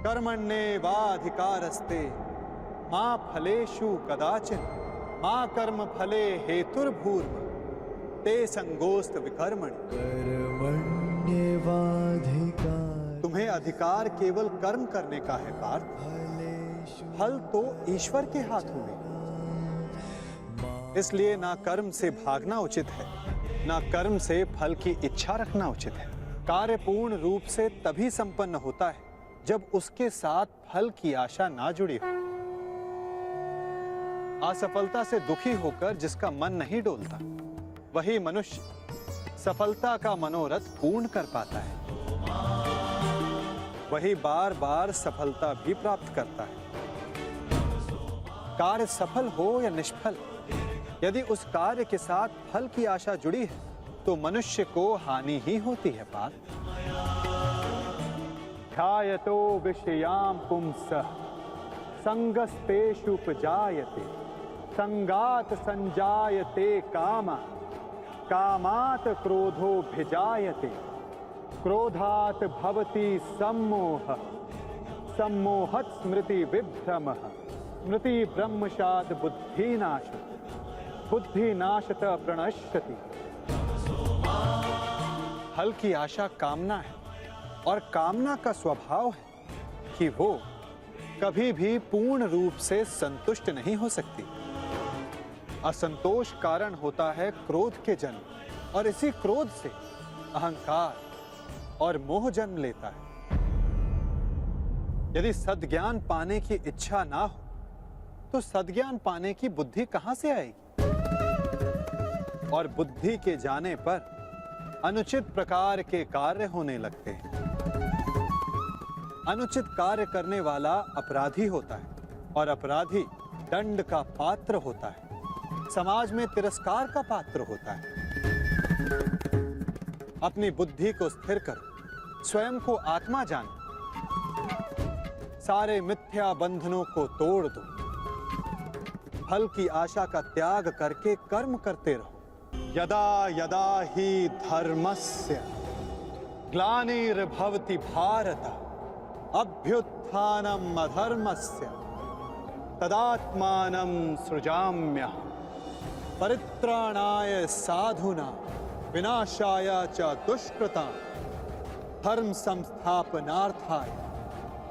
कर्मण्येवाधिकारस्ते मा फलेषु कदाचिन मा कर्म फले हेतुर्भूर्म ते संगोस्त विकर्मणि। तुम्हें अधिकार केवल कर्म करने का है पार्थ, फल तो ईश्वर के हाथों में। इसलिए ना कर्म से भागना उचित है, ना कर्म से फल की इच्छा रखना उचित है। कार्य पूर्ण रूप से तभी संपन्न होता है जब उसके साथ फल की आशा ना जुड़ी हो। असफलता से दुखी होकर जिसका मन नहीं डोलता, वही मनुष्य सफलता का मनोरथ पूर्ण कर पाता है। वही बार बार सफलता भी प्राप्त करता है। कार्य सफल हो या निष्फल, यदि उस कार्य के साथ फल की आशा जुड़ी है तो मनुष्य को हानि ही होती है पार्थ। ध्यायतो विषयां पुंसः संगस्तेषुपजायते संगात संजायते कामः कामात् क्रोधोऽभिजायते क्रोधात् भवति सम्मोहः सम्मोहात् स्मृति विभ्रमः स्मृति ब्रह्मशात् बुद्धिनाशः बुद्धिनाशत प्रणश्यति। फल की आशा कामना है और कामना का स्वभाव है कि वो कभी भी पूर्ण रूप से संतुष्ट नहीं हो सकती। असंतोष कारण होता है क्रोध के जन्म, और इसी क्रोध से अहंकार और मोह जन्म लेता है। यदि सद्ज्ञान पाने की इच्छा ना हो तो सद्ज्ञान पाने की बुद्धि कहां से आएगी? और बुद्धि के जाने पर अनुचित प्रकार के कार्य होने लगते हैं। अनुचित कार्य करने वाला अपराधी होता है और अपराधी दंड का पात्र होता है, समाज में तिरस्कार का पात्र होता है। अपनी बुद्धि को स्थिर करो, स्वयं को आत्मा जानो, सारे मिथ्या बंधनों को तोड़ दो, फल की आशा का त्याग करके कर्म करते रहो। यदा यदा हि धर्मस्य ग्लानिर्भवति भारत अभ्युत्थानम् अधर्मस्य तदात्मानं सृजाम्यहं परित्राणाय साधूनां विनाशाय च दुष्कृतां धर्म संस्थापनार्थाय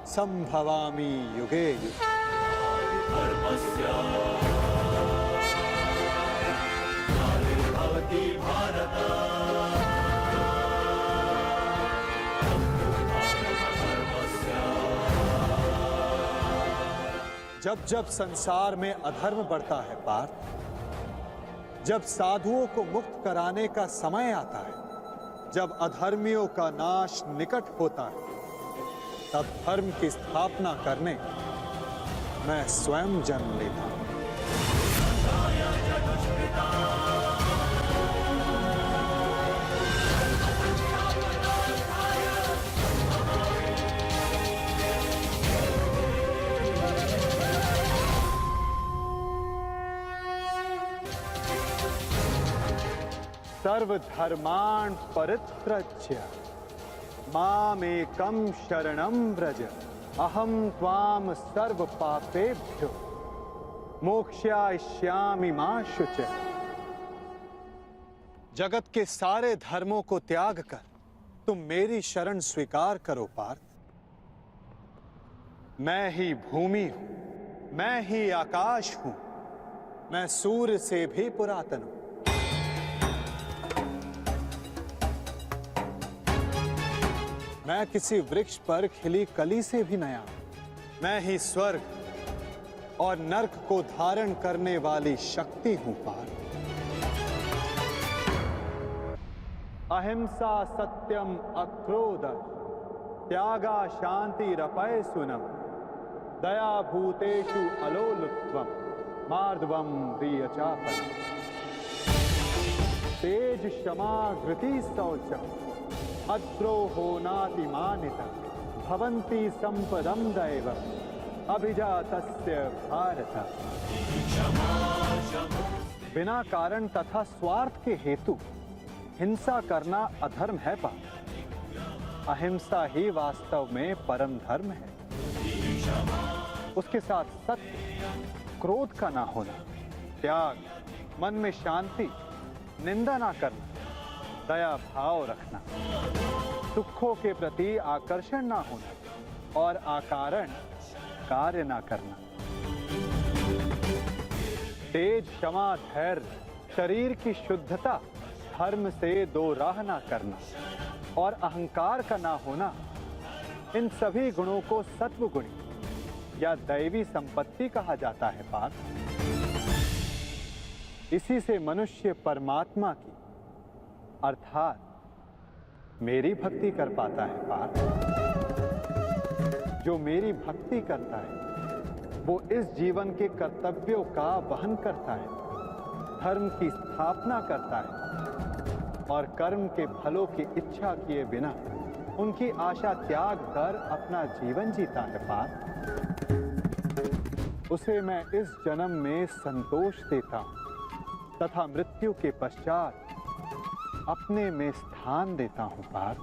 संभवामि युगे युगे। जब जब संसार में अधर्म बढ़ता है पार्थ, जब साधुओं को मुक्त कराने का समय आता है, जब अधर्मियों का नाश निकट होता है, तब धर्म की स्थापना करने मैं स्वयं जन्म लेता हूं। सर्वधर्मान् परित्यज्य मामेकं शरणं व्रज अहं त्वां सर्वपापेभ्यो मोक्षयिष्यामि मा शुचः। जगत के सारे धर्मों को त्याग कर तुम मेरी शरण स्वीकार करो पार्थ। मैं ही भूमि हूं, मैं ही आकाश हूं, मैं सूर्य से भी पुरातन हूं। मैं किसी वृक्ष पर खिली कली से भी नया हूं। मैं ही स्वर्ग और नर्क को धारण करने वाली शक्ति हूं पार्थ। अहिंसा सत्यम अक्रोध त्यागा शांतिरपैशुनम दया भूतेषु अलोलुप्त्वम मार्दवम प्रियचापनम तेज क्षमा धृति शौचम अद्रोहो नातिमानितः भवन्ति संपदं दैव अभिजातस्य भारत। बिना कारण तथा स्वार्थ के हेतु हिंसा करना अधर्म है पार्थ। अहिंसा ही वास्तव में परम धर्म है। उसके साथ सत्य, क्रोध का ना होना, त्याग, मन में शांति, निंदा ना करना, दया भाव रखना, दुखों के प्रति आकर्षण ना होना और अकारण कार्य ना करना। तेज, क्षमा, धैर्य, शरीर की शुद्धता, धर्म से दो राह ना करना और अहंकार का ना होना, इन सभी गुणों को सत्व गुणी या दैवी संपत्ति कहा जाता है पार्थ। इसी से मनुष्य परमात्मा की अर्थात मेरी भक्ति कर पाता है पार्थ। जो मेरी भक्ति करता है वो इस जीवन के कर्तव्यों का वहन करता है, धर्म की स्थापना करता है और कर्म के फलों की इच्छा किए बिना उनकी आशा त्याग कर अपना जीवन जीता है पार्थ। उसे मैं इस जन्म में संतोष देता हूं तथा मृत्यु के पश्चात अपने में स्थान देता हूं पार्थ।